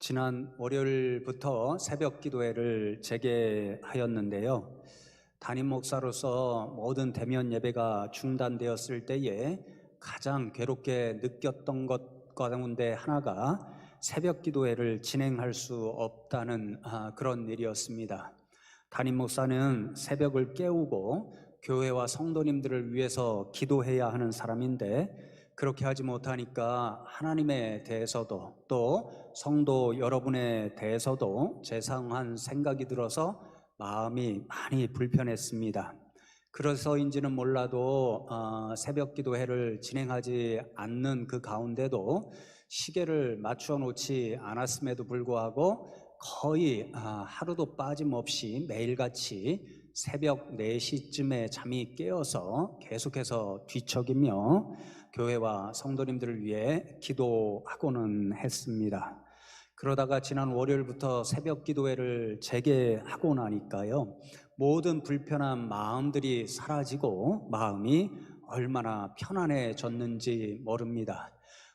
지난 월요일부터 새벽 기도회를 재개하였는데요. 담임 목사로서 모든 대면 예배가 중단되었을 때에 가장 괴롭게 느꼈던 것 가운데 하나가 새벽 기도회를 진행할 수 없다는 그런 일이었습니다. 담임 목사는 새벽을 깨우고 교회와 성도님들을 위해서 기도해야 하는 사람인데 그렇게 하지 못하니까 하나님에 대해서도 또 성도 여러분에 대해서도 죄송한 생각이 들어서 마음이 많이 불편했습니다. 그래서인지는 몰라도 새벽 기도회를 진행하지 않는 그 가운데도 시계를 맞춰 놓지 않았음에도 불구하고 거의 하루도 빠짐없이 매일같이 새벽 4시쯤에 잠이 깨어서 계속해서 뒤척이며 교회와 성도님들을 위해 기도하고는 했습니다. 그러다가 지난 월요일부터 새벽 기도회를 재개하고 나니까요, 모든 불편한 마음들이 사라지고 마음이 얼마나 편안해졌는지 모릅니다.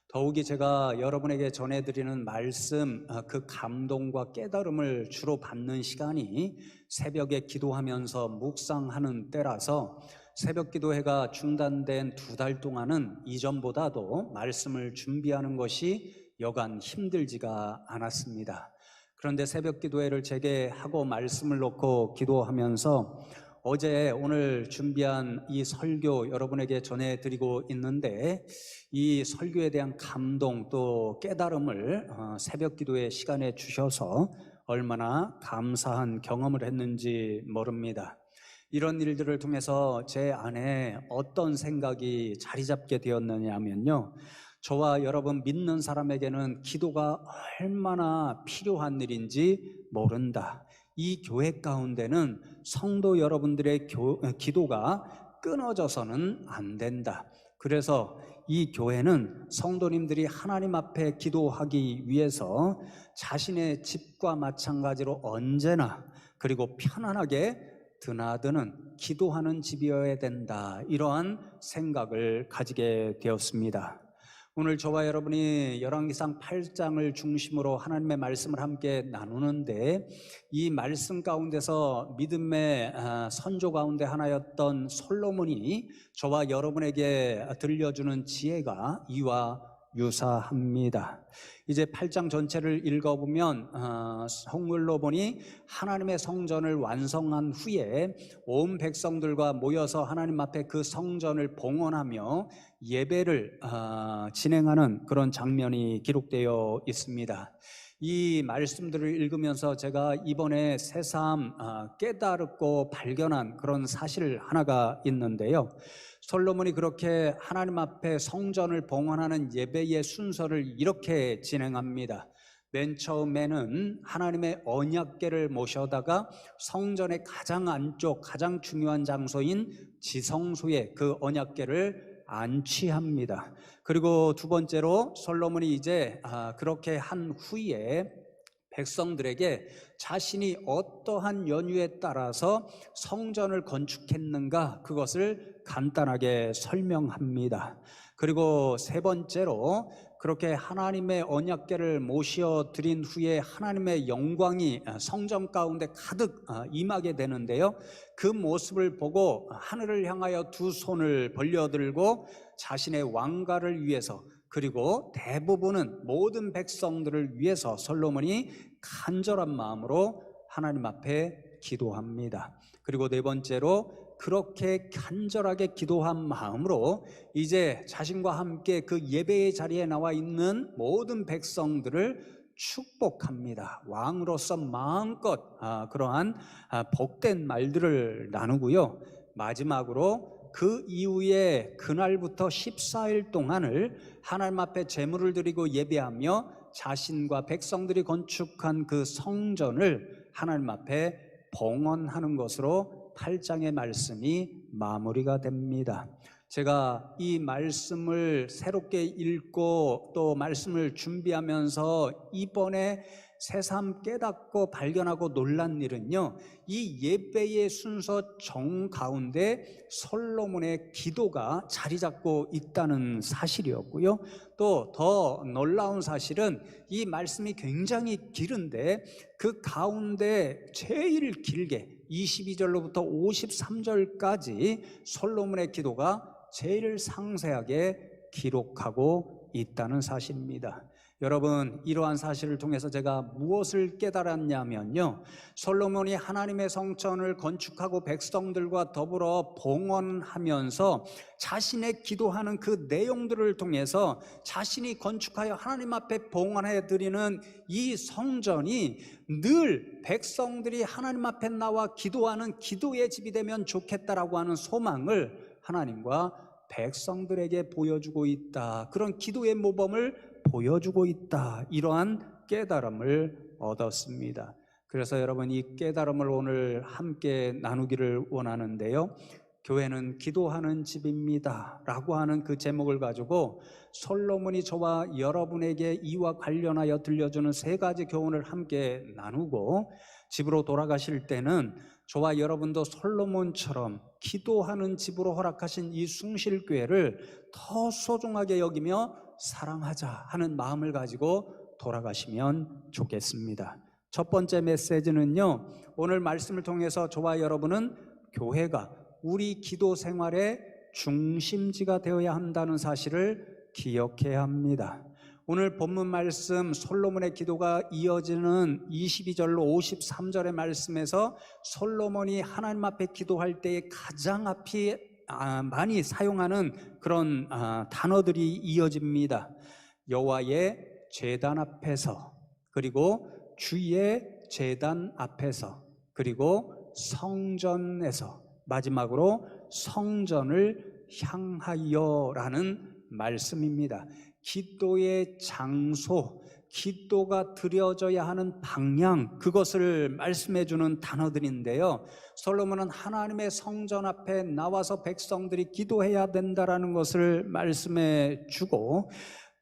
더욱이 제가 여러분에게 전해드리는 말씀, 그 감동과 깨달음을 주로 받는 시간이 새벽에 기도하면서 묵상하는 때라서 새벽 기도회가 중단된 2달 동안은 이전보다도 말씀을 준비하는 것이 여간 힘들지가 않았습니다. 그런데 새벽 기도회를 재개하고 말씀을 놓고 기도하면서 어제 오늘 준비한 이 설교 여러분에게 전해드리고 있는데 이 설교에 대한 감동 또 깨달음을 새벽 기도회 시간에 주셔서 얼마나 감사한 경험을 했는지 모릅니다. 이런 일들을 통해서 제 안에 어떤 생각이 자리 잡게 되었느냐면요, 저와 여러분 믿는 사람에게는 기도가 얼마나 필요한 일인지 모른다. 이 교회 가운데는 성도 여러분들의 기도가 끊어져서는 안 된다. 그래서 이 교회는 성도님들이 하나님 앞에 기도하기 위해서 자신의 집과 마찬가지로 언제나 그리고 편안하게 드나드는 기도하는 집이어야 된다. 이러한 생각을 가지게 되었습니다. 오늘 저와 여러분이 열왕기상 8장을 중심으로 하나님의 말씀을 함께 나누는데 이 말씀 가운데서 믿음의 선조 가운데 하나였던 솔로몬이 저와 여러분에게 들려주는 지혜가 이와 유사합니다. 이제 8장 전체를 읽어보면 성물로 보니 하나님의 성전을 완성한 후에 온 백성들과 모여서 하나님 앞에 그 성전을 봉헌하며 예배를 진행하는 그런 장면이 기록되어 있습니다. 이 말씀들을 읽으면서 제가 이번에 새삼 깨달았고 발견한 그런 사실 하나가 있는데요. 솔로몬이 그렇게 하나님 앞에 성전을 봉헌하는 예배의 순서를 이렇게 진행합니다. 맨 처음에는 하나님의 언약궤를 모셔다가 성전의 가장 안쪽 가장 중요한 장소인 지성소에 그 언약궤를 안치합니다. 그리고 두 번째로 솔로몬이 이제 그렇게 한 후에 백성들에게 자신이 어떠한 연유에 따라서 성전을 건축했는가 그것을 간단하게 설명합니다. 그리고 세 번째로 그렇게 하나님의 언약궤를 모셔드린 후에 하나님의 영광이 성전 가운데 가득 임하게 되는데요, 그 모습을 보고 하늘을 향하여 두 손을 벌려들고 자신의 왕가를 위해서 그리고 대부분은 모든 백성들을 위해서 솔로몬이 간절한 마음으로 하나님 앞에 기도합니다. 그리고 네 번째로 그렇게 간절하게 기도한 마음으로 이제 자신과 함께 그 예배의 자리에 나와 있는 모든 백성들을 축복합니다. 왕으로서 마음껏 그러한 복된 말들을 나누고요, 마지막으로 그 이후에 그날부터 14일 동안을 하나님 앞에 제물을 드리고 예배하며 자신과 백성들이 건축한 그 성전을 하나님 앞에 봉헌하는 것으로 8장의 말씀이 마무리가 됩니다. 제가 이 말씀을 새롭게 읽고 또 말씀을 준비하면서 이번에 새삼 깨닫고 발견하고 놀란 일은요, 이 예배의 순서 정 가운데 솔로몬의 기도가 자리 잡고 있다는 사실이었고요. 또 더 놀라운 사실은 이 말씀이 굉장히 길은데 그 가운데 제일 길게 22절로부터 53절까지 솔로몬의 기도가 제일 상세하게 기록하고 있다는 사실입니다. 여러분, 이러한 사실을 통해서 제가 무엇을 깨달았냐면요, 솔로몬이 하나님의 성전을 건축하고 백성들과 더불어 봉헌하면서 자신의 기도하는 그 내용들을 통해서 자신이 건축하여 하나님 앞에 봉헌해 드리는 이 성전이 늘 백성들이 하나님 앞에 나와 기도하는 기도의 집이 되면 좋겠다라고 하는 소망을 하나님과 백성들에게 보여주고 있다, 그런 기도의 모범을 보여주고 있다, 이러한 깨달음을 얻었습니다. 그래서 여러분, 이 깨달음을 오늘 함께 나누기를 원하는데요, 교회는 기도하는 집입니다 라고 하는 그 제목을 가지고 솔로몬이 저와 여러분에게 이와 관련하여 들려주는 세 가지 교훈을 함께 나누고, 집으로 돌아가실 때는 저와 여러분도 솔로몬처럼 기도하는 집으로 허락하신 이 숭실교회를 더 소중하게 여기며 사랑하자 하는 마음을 가지고 돌아가시면 좋겠습니다. 첫 번째 메시지는요, 오늘 말씀을 통해서 저와 여러분은 교회가 우리 기도 생활의 중심지가 되어야 한다는 사실을 기억해야 합니다. 오늘 본문 말씀 솔로몬의 기도가 이어지는 22절로 53절의 말씀에서 솔로몬이 하나님 앞에 기도할 때에 가장 많이 사용하는 그런 단어들이 이어집니다. 여호와의 제단 앞에서, 그리고 주의 제단 앞에서, 그리고 성전에서, 마지막으로 성전을 향하여라는 말씀입니다. 기도의 장소, 기도가 드려져야 하는 방향, 그것을 말씀해 주는 단어들인데요, 솔로몬은 하나님의 성전 앞에 나와서 백성들이 기도해야 된다라는 것을 말씀해 주고,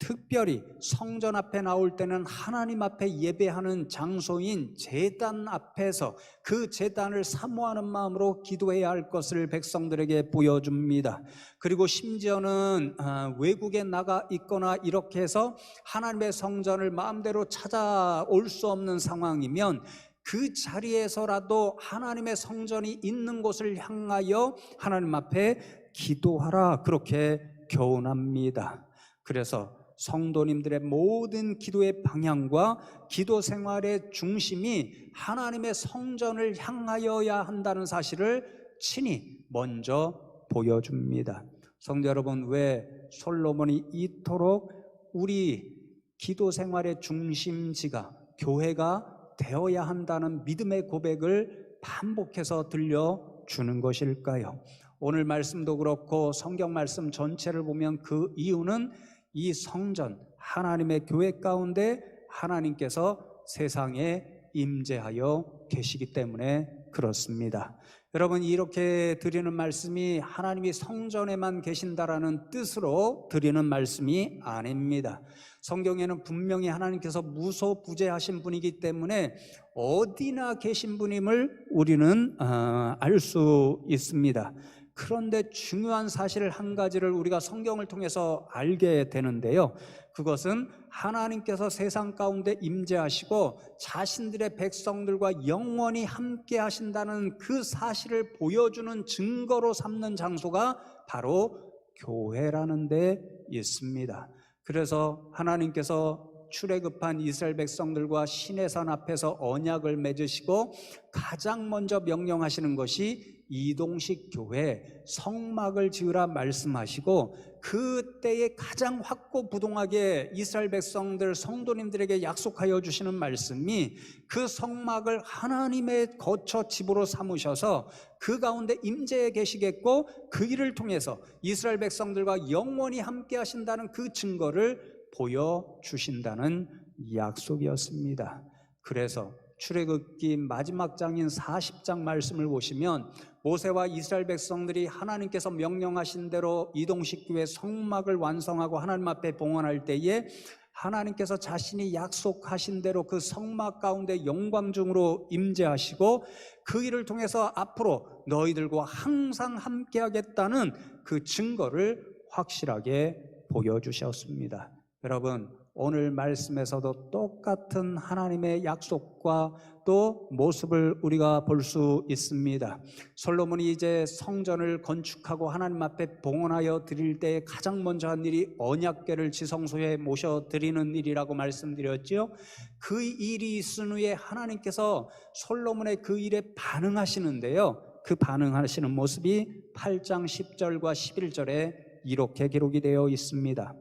특별히 성전 앞에 나올 때는 하나님 앞에 예배하는 장소인 제단 앞에서 그 제단을 사모하는 마음으로 기도해야 할 것을 백성들에게 보여줍니다. 그리고 심지어는 외국에 나가 있거나 이렇게 해서 하나님의 성전을 마음대로 찾아올 수 없는 상황이면 그 자리에서라도 하나님의 성전이 있는 곳을 향하여 하나님 앞에 기도하라, 그렇게 교훈합니다. 그래서 성도님들의 모든 기도의 방향과 기도 생활의 중심이 하나님의 성전을 향하여야 한다는 사실을 친히 먼저 보여줍니다. 성도 여러분, 왜 솔로몬이 이토록 우리 기도 생활의 중심지가 교회가 되어야 한다는 믿음의 고백을 반복해서 들려주는 것일까요? 오늘 말씀도 그렇고 성경 말씀 전체를 보면 그 이유는 이 성전, 하나님의 교회 가운데 하나님께서 세상에 임재하여 계시기 때문에 그렇습니다. 여러분, 이렇게 드리는 말씀이 하나님이 성전에만 계신다라는 뜻으로 드리는 말씀이 아닙니다. 성경에는 분명히 하나님께서 무소부재하신 분이기 때문에 어디나 계신 분임을 우리는 알 수 있습니다. 그런데 중요한 사실 한 가지를 우리가 성경을 통해서 알게 되는데요, 그것은 하나님께서 세상 가운데 임재하시고 자신들의 백성들과 영원히 함께 하신다는 그 사실을 보여주는 증거로 삼는 장소가 바로 교회라는 데 있습니다. 그래서 하나님께서 출애굽한 이스라엘 백성들과 시내산 앞에서 언약을 맺으시고 가장 먼저 명령하시는 것이 이동식 교회 성막을 지으라 말씀하시고, 그때에 가장 확고부동하게 이스라엘 백성들 성도님들에게 약속하여 주시는 말씀이 그 성막을 하나님의 거처 집으로 삼으셔서 그 가운데 임재해 계시겠고 그 일을 통해서 이스라엘 백성들과 영원히 함께 하신다는 그 증거를 보여주신다는 약속이었습니다. 그래서 출애굽기 마지막 장인 40장 말씀을 보시면 모세와 이스라엘 백성들이 하나님께서 명령하신 대로 이동식 교회 성막을 완성하고 하나님 앞에 봉헌할 때에 하나님께서 자신이 약속하신 대로 그 성막 가운데 영광 중으로 임재하시고 그 일을 통해서 앞으로 너희들과 항상 함께 하겠다는 그 증거를 확실하게 보여주셨습니다. 여러분, 오늘 말씀에서도 똑같은 하나님의 약속과 또 모습을 우리가 볼 수 있습니다. 솔로몬이 이제 성전을 건축하고 하나님 앞에 봉헌하여 드릴 때 가장 먼저 한 일이 언약궤를 지성소에 모셔 드리는 일이라고 말씀드렸죠. 그 일이 있은 후에 하나님께서 솔로몬의 그 일에 반응하시는데요, 그 반응하시는 모습이 8장 10절과 11절에 이렇게 기록이 되어 있습니다.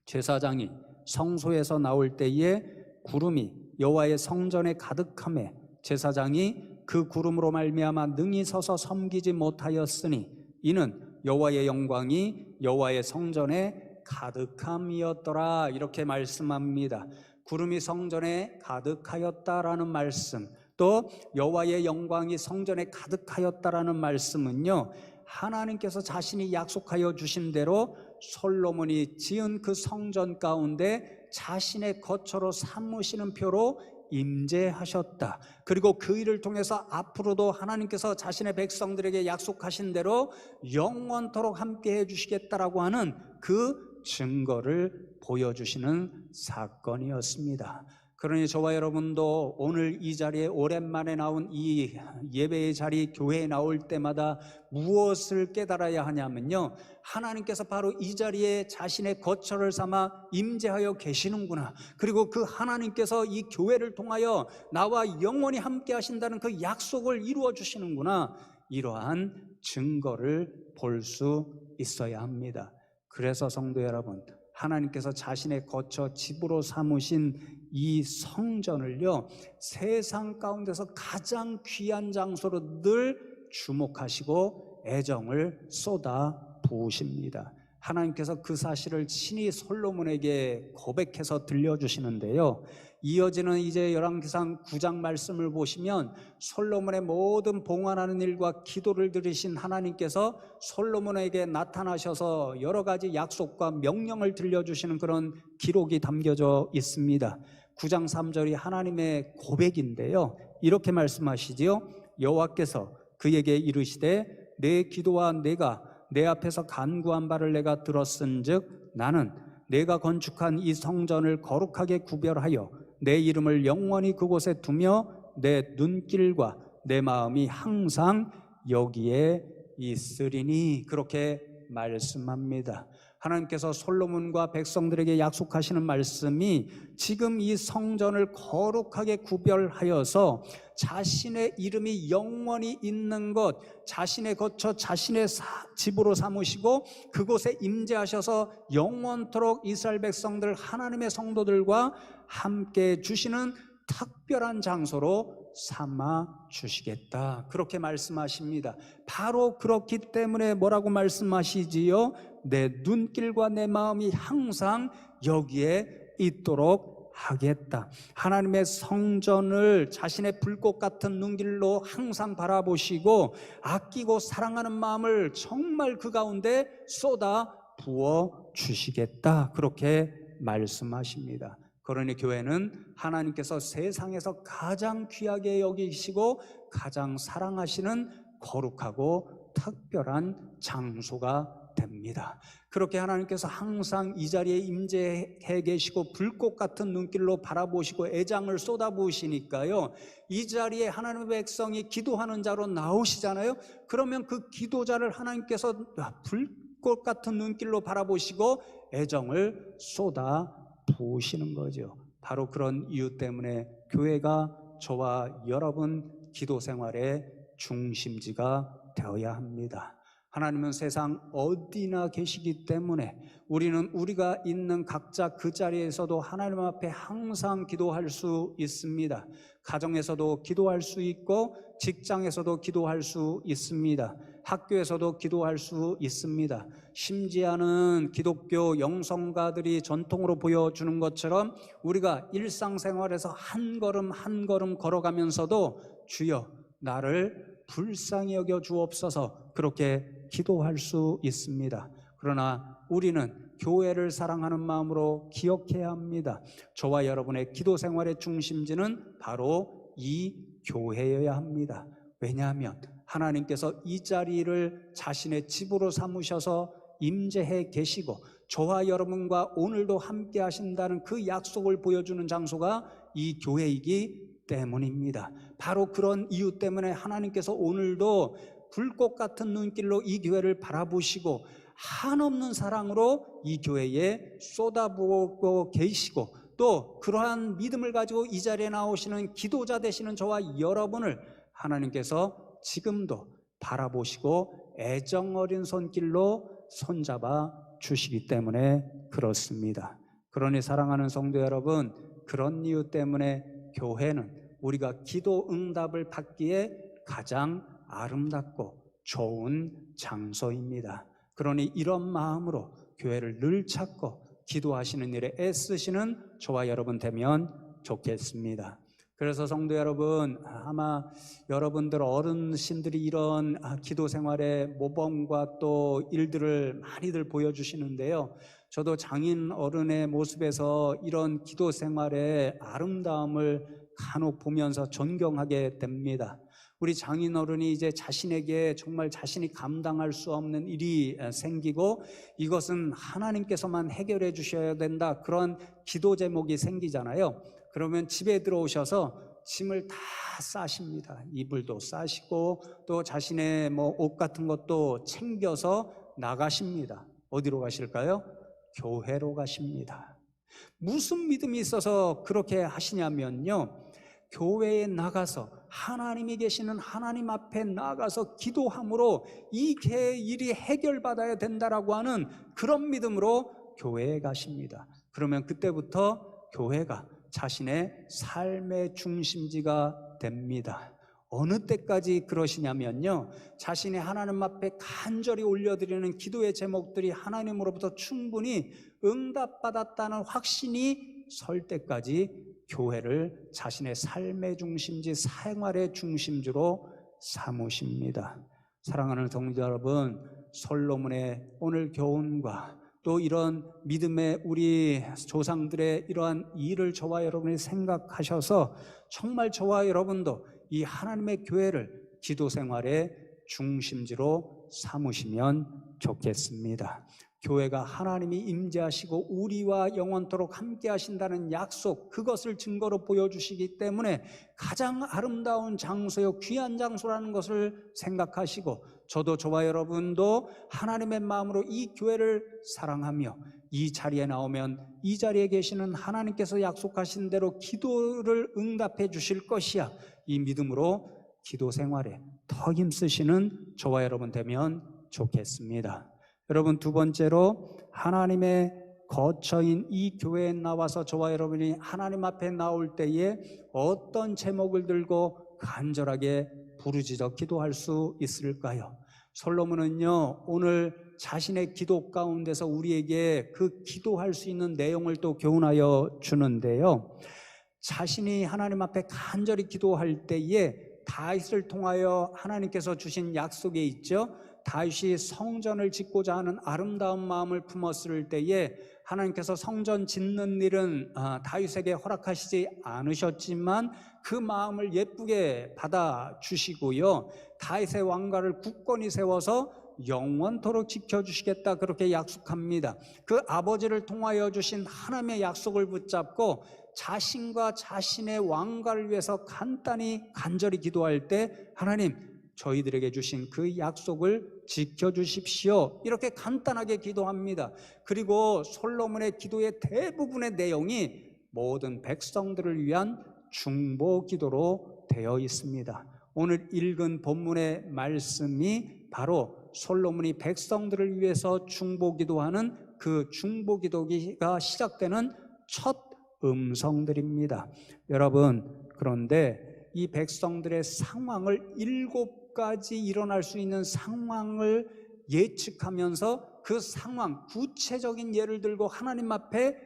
제사장이 성소에서 나올 때에 구름이 여호와의 성전에 가득하매 제사장이 그 구름으로 말미암아 능히 서서 섬기지 못하였으니 이는 여호와의 영광이 여호와의 성전에 가득함이었더라. 이렇게 말씀합니다. 구름이 성전에 가득하였다라는 말씀, 또 여호와의 영광이 성전에 가득하였다라는 말씀은요, 하나님께서 자신이 약속하여 주신 대로 솔로몬이 지은 그 성전 가운데 자신의 거처로 삼으시는 표로 임재하셨다. 그리고 그 일을 통해서 앞으로도 하나님께서 자신의 백성들에게 약속하신 대로 영원토록 함께 해주시겠다라고 하는 그 증거를 보여주시는 사건이었습니다. 그러니 저와 여러분도 오늘 이 자리에 오랜만에 나온 이 예배의 자리, 교회에 나올 때마다 무엇을 깨달아야 하냐면요, 하나님께서 바로 이 자리에 자신의 거처를 삼아 임재하여 계시는구나. 그리고 그 하나님께서 이 교회를 통하여 나와 영원히 함께 하신다는 그 약속을 이루어 주시는구나. 이러한 증거를 볼 수 있어야 합니다. 그래서 성도 여러분, 하나님께서 자신의 거처 집으로 삼으신 이 성전을요, 세상 가운데서 가장 귀한 장소로 늘 주목하시고 애정을 쏟아 부으십니다. 하나님께서 그 사실을 친히 솔로몬에게 고백해서 들려주시는데요, 이어지는 이제 열왕기상 9장 말씀을 보시면 솔로몬의 모든 봉헌하는 일과 기도를 들으신 하나님께서 솔로몬에게 나타나셔서 여러 가지 약속과 명령을 들려주시는 그런 기록이 담겨져 있습니다. 9장 3절이 하나님의 고백인데요, 이렇게 말씀하시지요. 여호와께서 그에게 이르시되 내 기도와 내가 내 앞에서 간구한 바를 내가 들었은즉 나는 내가 건축한 이 성전을 거룩하게 구별하여 내 이름을 영원히 그곳에 두며 내 눈길과 내 마음이 항상 여기에 있으리니. 그렇게 말씀합니다. 하나님께서 솔로몬과 백성들에게 약속하시는 말씀이 지금 이 성전을 거룩하게 구별하여서 자신의 이름이 영원히 있는 곳, 자신의 거처, 자신의 집으로 삼으시고 그곳에 임재하셔서 영원토록 이스라엘 백성들, 하나님의 성도들과 함께 주시는 특별한 장소로 삼아 주시겠다. 그렇게 말씀하십니다. 바로 그렇기 때문에 뭐라고 말씀하시지요? 내 눈길과 내 마음이 항상 여기에 있도록 하겠다. 하나님의 성전을 자신의 불꽃 같은 눈길로 항상 바라보시고 아끼고 사랑하는 마음을 정말 그 가운데 쏟아 부어 주시겠다. 그렇게 말씀하십니다. 그러니 교회는 하나님께서 세상에서 가장 귀하게 여기시고 가장 사랑하시는 거룩하고 특별한 장소가 됩니다. 그렇게 하나님께서 항상 이 자리에 임재해 계시고 불꽃 같은 눈길로 바라보시고 애장을 쏟아부으시니까요, 이 자리에 하나님의 백성이 기도하는 자로 나오시잖아요. 그러면 그 기도자를 하나님께서 불꽃 같은 눈길로 바라보시고 애정을 쏟아 부으시는 거죠. 바로 그런 이유 때문에 교회가 저와 여러분 기도 생활의 중심지가 되어야 합니다. 하나님은 세상 어디나 계시기 때문에 우리는 우리가 있는 각자 그 자리에서도 하나님 앞에 항상 기도할 수 있습니다. 가정에서도 기도할 수 있고 직장에서도 기도할 수 있습니다. 학교에서도 기도할 수 있습니다. 심지어는 기독교 영성가들이 전통으로 보여주는 것처럼 우리가 일상생활에서 한 걸음 한 걸음 걸어가면서도 주여 나를 불쌍히 여겨 주옵소서 그렇게 기도할 수 있습니다. 그러나 우리는 교회를 사랑하는 마음으로 기억해야 합니다. 저와 여러분의 기도 생활의 중심지는 바로 이 교회여야 합니다. 왜냐하면 하나님께서 이 자리를 자신의 집으로 삼으셔서 임재해 계시고 저와 여러분과 오늘도 함께 하신다는 그 약속을 보여주는 장소가 이 교회이기 때문입니다. 바로 그런 이유 때문에 하나님께서 오늘도 불꽃 같은 눈길로 이 교회를 바라보시고 한없는 사랑으로 이 교회에 쏟아부고 계시고 또 그러한 믿음을 가지고 이 자리에 나오시는 기도자 되시는 저와 여러분을 하나님께서 지금도 바라보시고 애정 어린 손길로 손잡아 주시기 때문에 그렇습니다. 그러니 사랑하는 성도 여러분, 그런 이유 때문에 교회는 우리가 기도 응답을 받기에 가장 아름답고 좋은 장소입니다. 그러니 이런 마음으로 교회를 늘 찾고 기도하시는 일에 애쓰시는 저와 여러분 되면 좋겠습니다. 그래서 성도 여러분, 아마 여러분들 어르신들이 이런 기도 생활의 모범과 또 일들을 많이들 보여주시는데요. 저도 장인 어른의 모습에서 이런 기도 생활의 아름다움을 간혹 보면서 존경하게 됩니다. 우리 장인어른이 이제 자신에게 정말 자신이 감당할 수 없는 일이 생기고 이것은 하나님께서만 해결해 주셔야 된다, 그런 기도 제목이 생기잖아요. 그러면 집에 들어오셔서 짐을 다 싸십니다. 이불도 싸시고 또 자신의 옷 같은 것도 챙겨서 나가십니다. 어디로 가실까요? 교회로 가십니다. 무슨 믿음이 있어서 그렇게 하시냐면요, 교회에 나가서 하나님이 계시는 하나님 앞에 나가서 기도함으로 이 일이 해결받아야 된다라고 하는 그런 믿음으로 교회에 가십니다. 그러면 그때부터 교회가 자신의 삶의 중심지가 됩니다. 어느 때까지 그러시냐면요, 자신이 하나님 앞에 간절히 올려드리는 기도의 제목들이 하나님으로부터 충분히 응답받았다는 확신이 설 때까지 교회를 자신의 삶의 중심지, 생활의 중심지로 삼으십니다. 사랑하는 성도 여러분, 솔로몬의 오늘 교훈과 또 이런 믿음의 우리 조상들의 이러한 일을 저와 여러분이 생각하셔서 정말 저와 여러분도 이 하나님의 교회를 기도 생활의 중심지로 삼으시면 좋겠습니다. 교회가 하나님이 임재하시고 우리와 영원토록 함께 하신다는 약속, 그것을 증거로 보여주시기 때문에 가장 아름다운 장소요, 귀한 장소라는 것을 생각하시고 저도 저와 여러분도 하나님의 마음으로 이 교회를 사랑하며 이 자리에 나오면 이 자리에 계시는 하나님께서 약속하신 대로 기도를 응답해 주실 것이야, 이 믿음으로 기도 생활에 더 힘쓰시는 저와 여러분 되면 좋겠습니다. 여러분, 두 번째로 하나님의 거처인 이 교회에 나와서 저와 여러분이 하나님 앞에 나올 때에 어떤 제목을 들고 간절하게 부르짖어 기도할 수 있을까요? 솔로몬은요, 오늘 자신의 기도 가운데서 우리에게 그 기도할 수 있는 내용을 또 교훈하여 주는데요, 자신이 하나님 앞에 간절히 기도할 때에 다윗을 통하여 하나님께서 주신 약속에 있죠. 다윗이 성전을 짓고자 하는 아름다운 마음을 품었을 때에 하나님께서 성전 짓는 일은 다윗에게 허락하시지 않으셨지만 그 마음을 예쁘게 받아주시고요, 다윗의 왕가를 굳건히 세워서 영원토록 지켜주시겠다, 그렇게 약속합니다. 그 아버지를 통하여 주신 하나님의 약속을 붙잡고 자신과 자신의 왕가를 위해서 간절히 기도할 때 하나님, 저희들에게 주신 그 약속을 지켜주십시오, 이렇게 간단하게 기도합니다. 그리고 솔로몬의 기도의 대부분의 내용이 모든 백성들을 위한 중보 기도로 되어 있습니다. 오늘 읽은 본문의 말씀이 바로 솔로몬이 백성들을 위해서 중보 기도하는 그 중보 기도가 시작되는 첫 음성들입니다. 여러분, 그런데 이 백성들의 상황을 7 일곱가지 일어날 수 있는 상황을 예측하면서 그 상황, 구체적인 예를 들고 하나님 앞에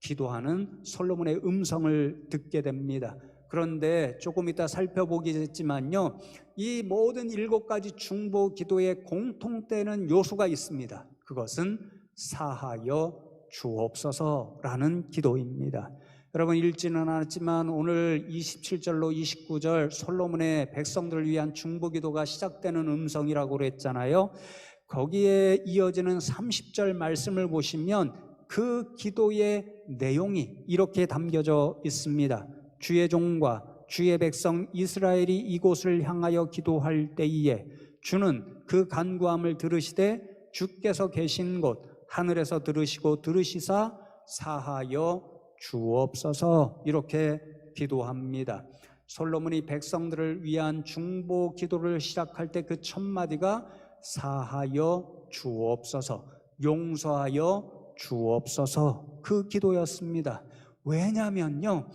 기도하는 솔로몬의 음성을 듣게 됩니다. 그런데 조금 이따 살펴보겠지만요, 이 모든 7가지 중보 기도의 공통되는 요소가 있습니다. 그것은 사하여 주옵소서라는 기도입니다. 여러분, 읽지는 않았지만 오늘 27절로 29절 솔로몬의 백성들을 위한 중보 기도가 시작되는 음성이라고 그랬잖아요. 거기에 이어지는 30절 말씀을 보시면 그 기도의 내용이 이렇게 담겨져 있습니다. 주의 종과 주의 백성 이스라엘이 이곳을 향하여 기도할 때에 주는 그 간구함을 들으시되 주께서 계신 곳 하늘에서 들으시고 들으시사 사하여 주옵소서, 이렇게 기도합니다. 솔로몬이 백성들을 위한 중보 기도를 시작할 때 그 첫 마디가 사하여 주옵소서, 용서하여 주옵소서, 그 기도였습니다. 왜냐면요,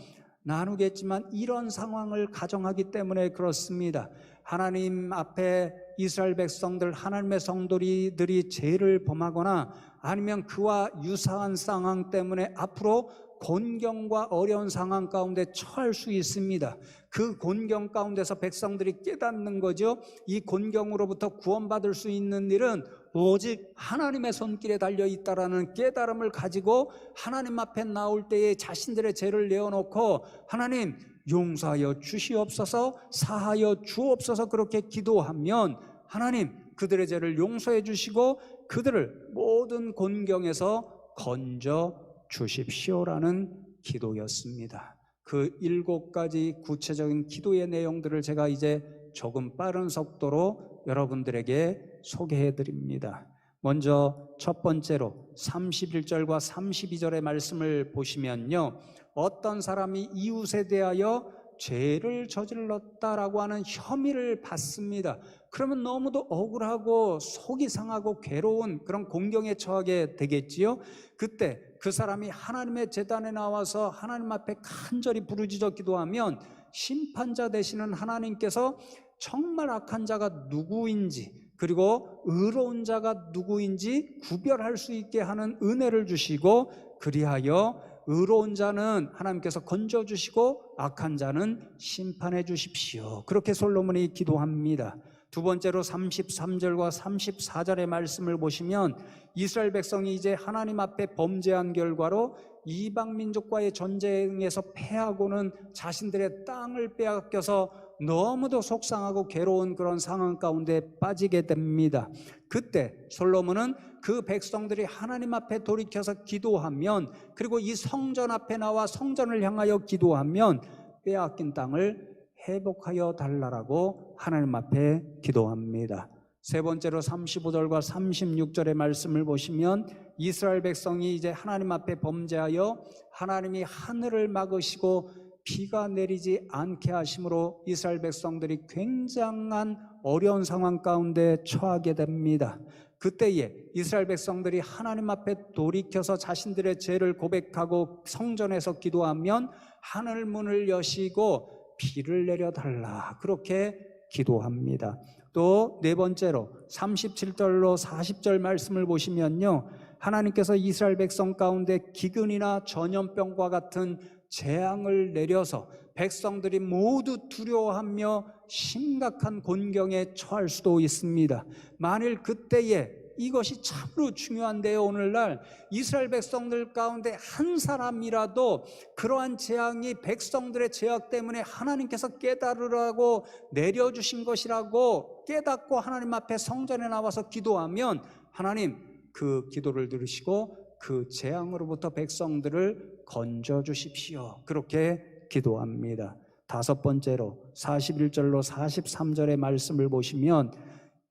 나누겠지만 이런 상황을 가정하기 때문에 그렇습니다. 하나님 앞에 이스라엘 백성들, 하나님의 성도들이 죄를 범하거나 아니면 그와 유사한 상황 때문에 앞으로 곤경과 어려운 상황 가운데 처할 수 있습니다. 그 곤경 가운데서 백성들이 깨닫는 거죠. 이 곤경으로부터 구원받을 수 있는 일은 오직 하나님의 손길에 달려있다라는 깨달음을 가지고 하나님 앞에 나올 때에 자신들의 죄를 내어놓고 하나님 용서하여 주시옵소서, 사하여 주옵소서, 그렇게 기도하면 하나님 그들의 죄를 용서해 주시고 그들을 모든 곤경에서 건져 주십시오라는 기도였습니다. 그 7가지 구체적인 기도의 내용들을 제가 이제 조금 빠른 속도로 여러분들에게 소개해 드립니다. 먼저 첫 번째로 31절과 32절의 말씀을 보시면요, 어떤 사람이 이웃에 대하여 죄를 저질렀다라고 하는 혐의를 받습니다. 그러면 너무도 억울하고 속이 상하고 괴로운 그런 공경에 처하게 되겠지요. 그때 그 사람이 하나님의 제단에 나와서 하나님 앞에 간절히 부르짖어 기도하면 심판자 되시는 하나님께서 정말 악한 자가 누구인지 그리고 의로운 자가 누구인지 구별할 수 있게 하는 은혜를 주시고, 그리하여 의로운 자는 하나님께서 건져주시고 악한 자는 심판해 주십시오, 그렇게 솔로몬이 기도합니다. 두 번째로 33절과 34절의 말씀을 보시면 이스라엘 백성이 이제 하나님 앞에 범죄한 결과로 이방 민족과의 전쟁에서 패하고는 자신들의 땅을 빼앗겨서 너무도 속상하고 괴로운 그런 상황 가운데 빠지게 됩니다. 그때 솔로몬은 그 백성들이 하나님 앞에 돌이켜서 기도하면, 그리고 이 성전 앞에 나와 성전을 향하여 기도하면 빼앗긴 땅을 회복하여 달라라고 하나님 앞에 기도합니다. 세 번째로 35절과 36절의 말씀을 보시면 이스라엘 백성이 이제 하나님 앞에 범죄하여 하나님이 하늘을 막으시고 비가 내리지 않게 하심으로 이스라엘 백성들이 굉장한 어려운 상황 가운데 처하게 됩니다. 그때에 이스라엘 백성들이 하나님 앞에 돌이켜서 자신들의 죄를 고백하고 성전에서 기도하면 하늘 문을 여시고 비를 내려달라, 그렇게 기도합니다. 또 네 번째로 37절로 40절 말씀을 보시면요, 하나님께서 이스라엘 백성 가운데 기근이나 전염병과 같은 재앙을 내려서 백성들이 모두 두려워하며 심각한 곤경에 처할 수도 있습니다. 만일 그때에, 이것이 참으로 중요한데요, 오늘날 이스라엘 백성들 가운데 한 사람이라도 그러한 재앙이 백성들의 죄악 때문에 하나님께서 깨달으라고 내려주신 것이라고 깨닫고 하나님 앞에 성전에 나와서 기도하면 하나님 그 기도를 들으시고 그 재앙으로부터 백성들을 건져 주십시오, 그렇게 기도합니다. 다섯 번째로 41절로 43절의 말씀을 보시면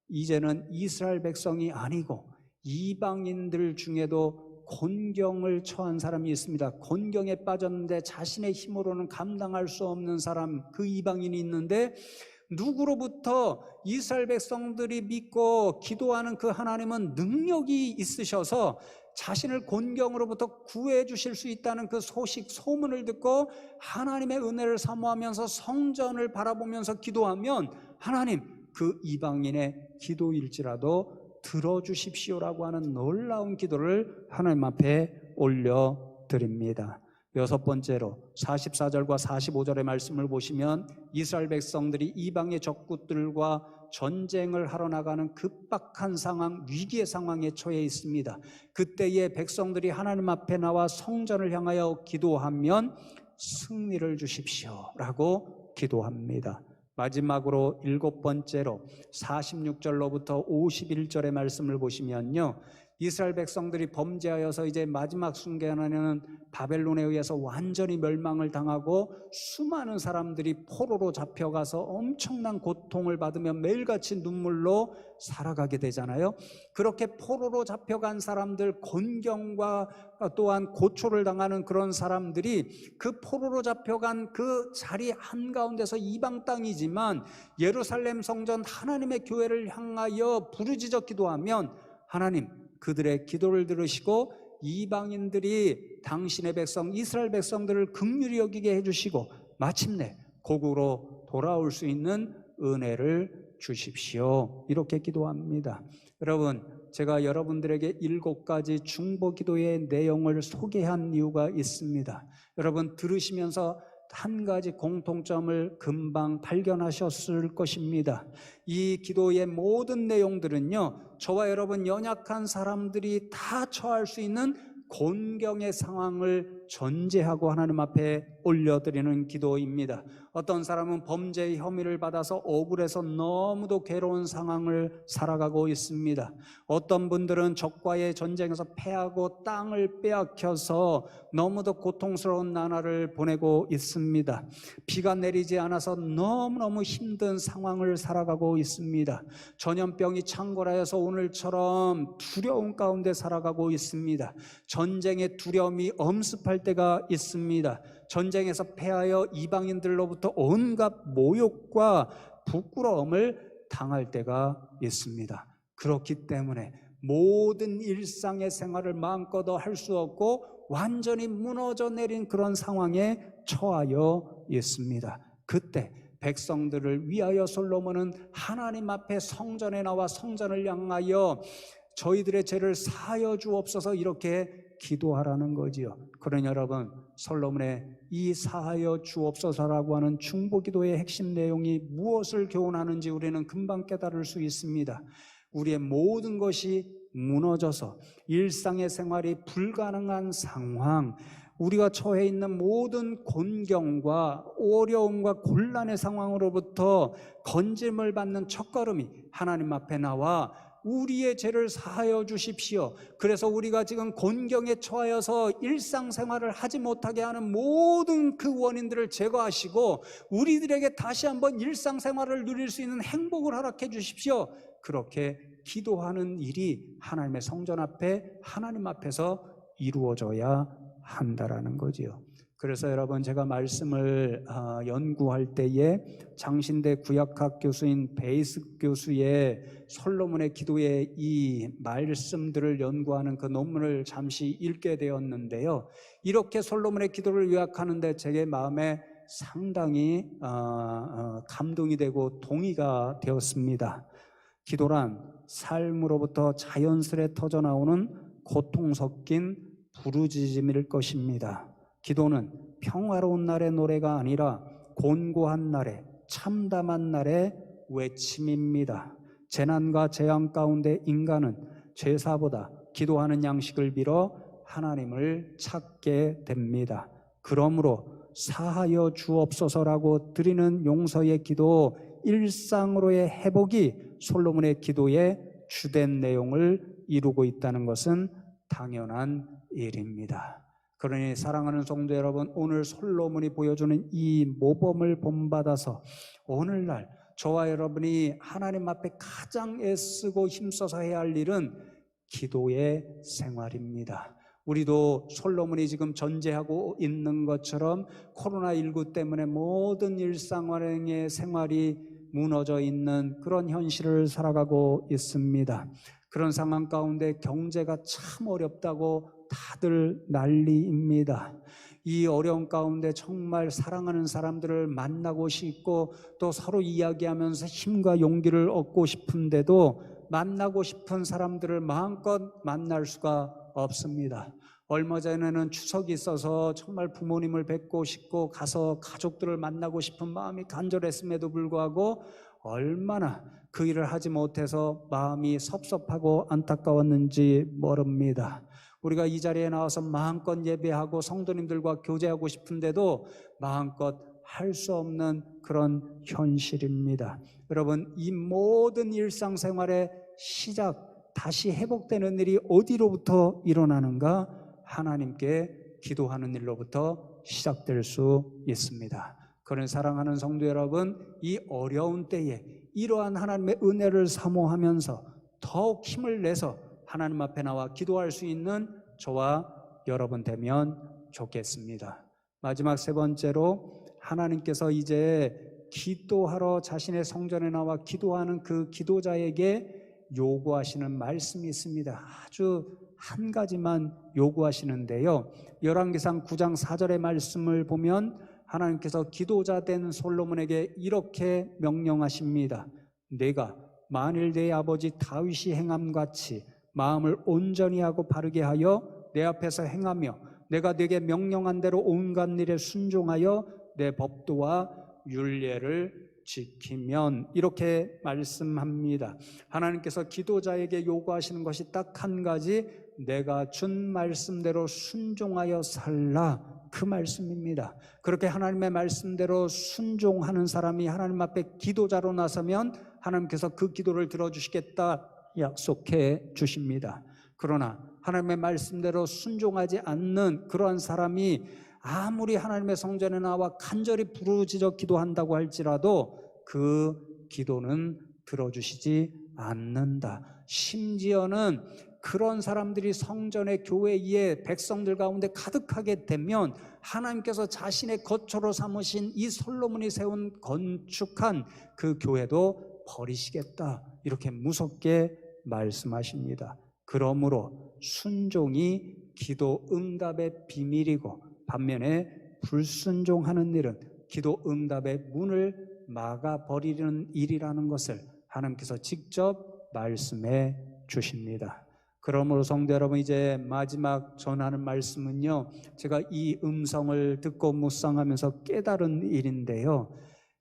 이제는 이스라엘 백성이 아니고 이방인들 중에도 곤경을 처한 사람이 있습니다. 곤경에 빠졌는데 자신의 힘으로는 감당할 수 없는 사람, 그 이방인이 있는데 누구로부터 이스라엘 백성들이 믿고 기도하는 그 하나님은 능력이 있으셔서 자신을 곤경으로부터 구해 주실 수 있다는 그 소식, 소문을 듣고 하나님의 은혜를 사모하면서 성전을 바라보면서 기도하면 하나님 그 이방인의 기도일지라도 들어주십시오라고 하는 놀라운 기도를 하나님 앞에 올려드립니다. 여섯 번째로 44절과 45절의 말씀을 보시면 이스라엘 백성들이 이방의 적군들과 전쟁을 하러 나가는 급박한 상황, 위기의 상황에 처해 있습니다. 그때에 백성들이 하나님 앞에 나와 성전을 향하여 기도하면 승리를 주십시오라고 기도합니다. 마지막으로 일곱 번째로 46절로부터 51절의 말씀을 보시면요, 이스라엘 백성들이 범죄하여서 이제 마지막 순간에는 바벨론에 의해서 완전히 멸망을 당하고 수많은 사람들이 포로로 잡혀가서 엄청난 고통을 받으며 매일같이 눈물로 살아가게 되잖아요. 그렇게 포로로 잡혀간 사람들, 곤경과 또한 고초를 당하는 그런 사람들이 그 포로로 잡혀간 그 자리 한가운데서 이방 땅이지만 예루살렘 성전 하나님의 교회를 향하여 부르짖어 기도하면 하나님 그들의 기도를 들으시고 이방인들이 당신의 백성 이스라엘 백성들을 긍휼히 여기게 해주시고 마침내 고국으로 돌아올 수 있는 은혜를 주십시오. 이렇게 기도합니다. 여러분, 제가 여러분들에게 7가지 중보기도의 내용을 소개한 이유가 있습니다. 여러분 들으시면서 한 가지 공통점을 금방 발견하셨을 것입니다. 이 기도의 모든 내용들은요, 저와 여러분 연약한 사람들이 다 처할 수 있는 곤경의 상황을 전제하고 하나님 앞에 올려드리는 기도입니다. 어떤 사람은 범죄의 혐의를 받아서 억울해서 너무도 괴로운 상황을 살아가고 있습니다. 어떤 분들은 적과의 전쟁에서 패하고 땅을 빼앗겨서 너무도 고통스러운 나날을 보내고 있습니다. 비가 내리지 않아서 너무너무 힘든 상황을 살아가고 있습니다. 전염병이 창궐하여서 오늘처럼 두려움 가운데 살아가고 있습니다. 전쟁의 두려움이 엄습할 때가 있습니다. 전쟁에서 패하여 이방인들로부터 온갖 모욕과 부끄러움을 당할 때가 있습니다. 그렇기 때문에 모든 일상의 생활을 마음껏 할 수 없고 완전히 무너져 내린 그런 상황에 처하여 있습니다. 그때 백성들을 위하여 솔로몬은 하나님 앞에 성전에 나와 성전을 향하여 저희들의 죄를 사하여 주옵소서 이렇게 기도하라는 거지요. 그러니 여러분, 솔로몬의 이 사하여 주옵소서라고 하는 중보기도의 핵심 내용이 무엇을 교훈하는지 우리는 금방 깨달을 수 있습니다. 우리의 모든 것이 무너져서 일상의 생활이 불가능한 상황, 우리가 처해 있는 모든 곤경과 어려움과 곤란의 상황으로부터 건짐을 받는 첫걸음이 하나님 앞에 나와 우리의 죄를 사하여 주십시오. 그래서 우리가 지금 곤경에 처하여서 일상생활을 하지 못하게 하는 모든 그 원인들을 제거하시고 우리들에게 다시 한번 일상생활을 누릴 수 있는 행복을 허락해 주십시오. 그렇게 기도하는 일이 하나님의 성전 앞에 하나님 앞에서 이루어져야 한다라는 거지요. 그래서 여러분, 제가 말씀을 연구할 때에 장신대 구약학 교수인 베이스 교수의 솔로몬의 기도의 이 말씀들을 연구하는 그 논문을 잠시 읽게 되었는데요, 이렇게 솔로몬의 기도를 요약하는데 제 마음에 상당히 감동이 되고 동의가 되었습니다. 기도란 삶으로부터 자연스레 터져나오는 고통 섞인 부르짖음일 것입니다. 기도는 평화로운 날의 노래가 아니라 곤고한 날의 참담한 날의 외침입니다. 재난과 재앙 가운데 인간은 제사보다 기도하는 양식을 빌어 하나님을 찾게 됩니다. 그러므로 사하여 주옵소서라고 드리는 용서의 기도, 일상으로의 회복이 솔로몬의 기도의 주된 내용을 이루고 있다는 것은 당연한 일입니다. 그러니 사랑하는 성도 여러분, 오늘 솔로몬이 보여주는 이 모범을 본받아서 오늘날 저와 여러분이 하나님 앞에 가장 애쓰고 힘써서 해야 할 일은 기도의 생활입니다. 우리도 솔로몬이 지금 전제하고 있는 것처럼 코로나19 때문에 모든 일상의 생활이 무너져 있는 그런 현실을 살아가고 있습니다. 그런 상황 가운데 경제가 참 어렵다고 다들 난리입니다. 이 어려운 가운데 정말 사랑하는 사람들을 만나고 싶고 또 서로 이야기하면서 힘과 용기를 얻고 싶은데도 만나고 싶은 사람들을 마음껏 만날 수가 없습니다. 얼마 전에는 추석이 있어서 정말 부모님을 뵙고 싶고 가서 가족들을 만나고 싶은 마음이 간절했음에도 불구하고 얼마나 그 일을 하지 못해서 마음이 섭섭하고 안타까웠는지 모릅니다. 우리가 이 자리에 나와서 마음껏 예배하고 성도님들과 교제하고 싶은데도 마음껏 할 수 없는 그런 현실입니다. 여러분, 이 모든 일상생활의 시작, 다시 회복되는 일이 어디로부터 일어나는가? 하나님께 기도하는 일로부터 시작될 수 있습니다. 그런 사랑하는 성도 여러분, 이 어려운 때에 이러한 하나님의 은혜를 사모하면서 더욱 힘을 내서 하나님 앞에 나와 기도할 수 있는 저와 여러분 되면 좋겠습니다. 마지막 세 번째로, 하나님께서 이제 기도하러 자신의 성전에 나와 기도하는 그 기도자에게 요구하시는 말씀이 있습니다. 아주 한 가지만 요구하시는데요, 열왕기상 9장 4절의 말씀을 보면 하나님께서 기도자 된 솔로몬에게 이렇게 명령하십니다. 내가 만일 내 아버지 다윗이 행함같이 마음을 온전히 하고 바르게 하여 내 앞에서 행하며 내가 네게 명령한 대로 온갖 일에 순종하여 내 법도와 율례를 지키면, 이렇게 말씀합니다. 하나님께서 기도자에게 요구하시는 것이 딱 한 가지, 내가 준 말씀대로 순종하여 살라, 그 말씀입니다. 그렇게 하나님의 말씀대로 순종하는 사람이 하나님 앞에 기도자로 나서면 하나님께서 그 기도를 들어주시겠다 약속해 주십니다. 그러나 하나님의 말씀대로 순종하지 않는 그러한 사람이 아무리 하나님의 성전에 나와 간절히 부르짖어 기도한다고 할지라도 그 기도는 들어주시지 않는다. 심지어는 그런 사람들이 성전의 교회의 백성들 가운데 가득하게 되면 하나님께서 자신의 거처로 삼으신 이 솔로몬이 세운 건축한 그 교회도 버리시겠다, 이렇게 무섭게 말씀하십니다. 그러므로 순종이 기도 응답의 비밀이고, 반면에 불순종하는 일은 기도 응답의 문을 막아버리는 일이라는 것을 하나님께서 직접 말씀해 주십니다. 그러므로 성도 여러분, 이제 마지막 전하는 말씀은요, 제가 이 음성을 듣고 묵상하면서 깨달은 일인데요,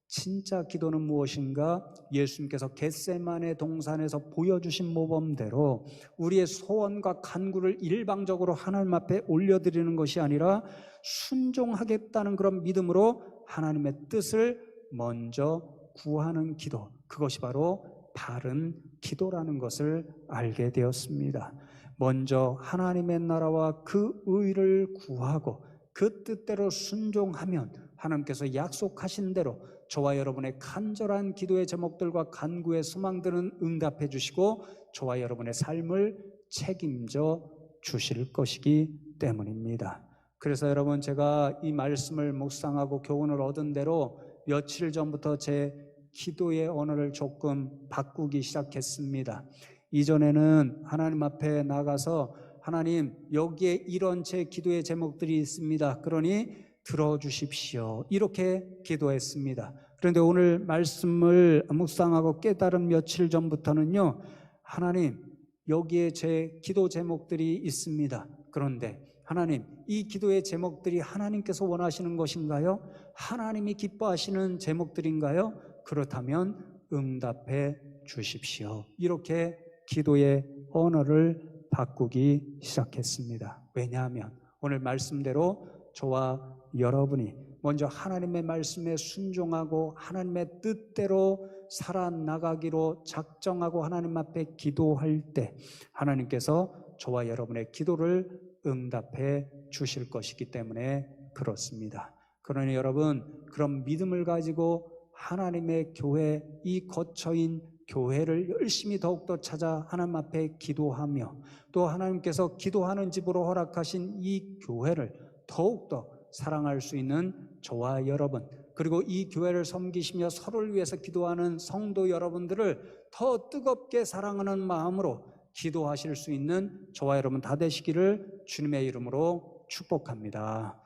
진짜 기도는 무엇인가? 예수님께서 겟세마네 동산에서 보여주신 모범대로 우리의 소원과 간구를 일방적으로 하나님 앞에 올려드리는 것이 아니라 순종하겠다는 그런 믿음으로 하나님의 뜻을 먼저 구하는 기도, 그것이 바로 바른 기도라는 것을 알게 되었습니다. 먼저 하나님의 나라와 그 의를 구하고 그 뜻대로 순종하면 하나님께서 약속하신 대로 저와 여러분의 간절한 기도의 제목들과 간구의 소망들은 응답해 주시고 저와 여러분의 삶을 책임져 주실 것이기 때문입니다. 그래서 여러분, 제가 이 말씀을 묵상하고 교훈을 얻은 대로 며칠 전부터 제 기도의 언어를 조금 바꾸기 시작했습니다. 이전에는 하나님 앞에 나가서 하나님, 여기에 이런 제 기도의 제목들이 있습니다, 그러니 들어주십시오, 이렇게 기도했습니다. 그런데 오늘 말씀을 묵상하고 깨달은 며칠 전부터는요, 하나님, 여기에 제 기도 제목들이 있습니다. 그런데 하나님, 이 기도의 제목들이 하나님께서 원하시는 것인가요? 하나님이 기뻐하시는 제목들인가요? 그렇다면 응답해 주십시오, 이렇게 기도의 언어를 바꾸기 시작했습니다. 왜냐하면 오늘 말씀대로 저와 여러분이 먼저 하나님의 말씀에 순종하고 하나님의 뜻대로 살아나가기로 작정하고 하나님 앞에 기도할 때 하나님께서 저와 여러분의 기도를 응답해 주실 것이기 때문에 그렇습니다. 그러니 여러분, 그런 믿음을 가지고 하나님의 교회, 이 거처인 교회를 열심히 더욱더 찾아 하나님 앞에 기도하며 또 하나님께서 기도하는 집으로 허락하신 이 교회를 더욱더 사랑할 수 있는 저와 여러분, 그리고 이 교회를 섬기시며 서로를 위해서 기도하는 성도 여러분들을 더 뜨겁게 사랑하는 마음으로 기도하실 수 있는 저와 여러분 다 되시기를 주님의 이름으로 축복합니다.